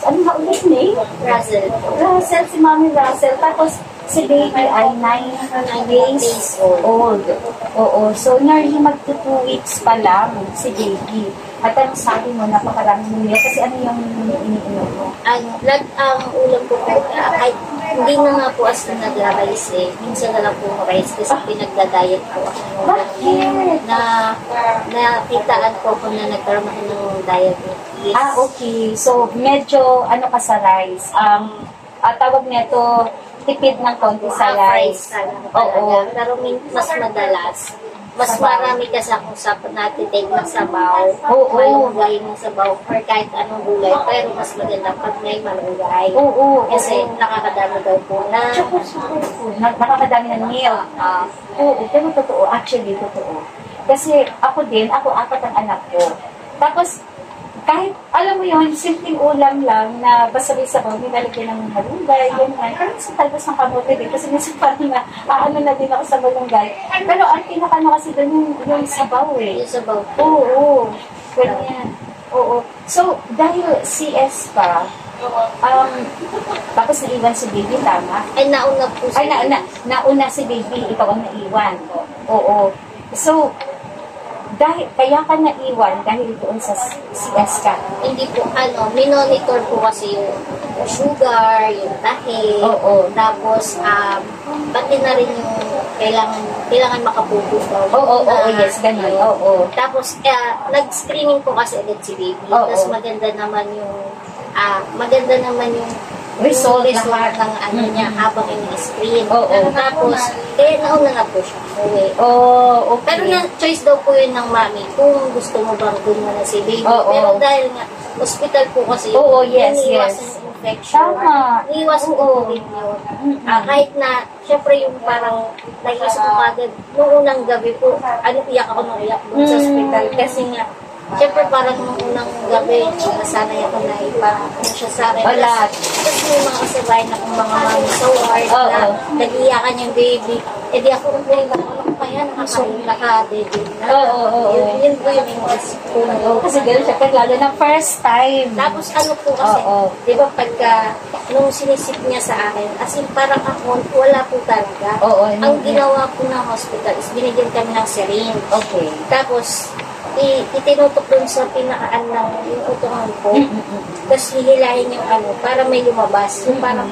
ano nga ulit ni? Russell. Russell, si Mami Russell. Tapos, si baby ay 9 days old. Oo. So, nearly magto 2 weeks pa lang si baby. At ang sabi mo, napakaraming nila. Kasi ano yung iniinom mo? Ang ulam ko po, kahit hindi na nga po as na nag-rice eh. Minsan na lang po rice kasi pinagda-diet po ako. Bakit? Nakitaan po ako na nagkaroon ako ng diabetes. Okay. So, medyo, ano ka sa rice? Tawag nito, tipid ng konti sa rice. Oo. Pero mas madalas, mas marami kasi akong natitake ng sabaw. Malunggay ng sabaw or kahit anong gulay. Pero mas maganda pag may malunggay. Kasi nakakadami daw po na. Nakakadami ng meal. Oo, pero totoo. Actually, totoo. Kasi ako 4 ang anak ko. Tapos, kahit, alam mo yun, simpleng ulam lang na basta may sabaw, nilalagyan ng malunggay, ganyan. Pero sa talbos ng kamote din, kasi minsan parang ano na din ako sa malunggay. Pero ang pinakano kasi doon yung sabaw eh. Yung sabaw. Oo, ganyan. Oo. So, dahil CS pa, tapos naiwan si baby, tama? Ay, nauna po si baby. Nauna si baby, ikaw ang naiwan. Oo. So, kaya ka naiwan dahil doon sa CS ka? Hindi po, minonitor po kasi yung sugar, yung tahe. Tapos, pati na rin yung kailangan makapupo daw. Yes, ganun. Tapos, nag-screening po kasi ulit si baby. Tapos, maganda naman yung result ng ano niya habang ini-screen. Tapos, nauna na po siya uwi. Okay. Pero choice daw po yun ng mami kung gusto mo bang doon mo na si baby. Pero dahil nga, hospital po kasi yes. Infection. Tama. Iwas po rin yun. Kahit na, syempre yung parang naisip ko agad, nung unang gabi po, iyak ako nung iyak doon sa hospital. Kasi nga, syempre parang nung unang gabi, nasanay ako na parang siya sa akin. Tapos may mga kasabay na kung mga mami sa ward na nag-iyakan yung baby. Eh di ako rin ano kaya naka-baby na. Yun po yung inis ko. Kasi gano'n siya, lalo na first time. Tapos ano po kasi, di ba pagka nung sinisip niya sa akin, as in parang ako, wala po talaga. Ang ginawa po ng hospital is binigyan kami ng syringe. Tapos, itinutok dun sa pinakaan ng yung utungan ko. Tapos hihilahin yung para may lumabas. Yung parang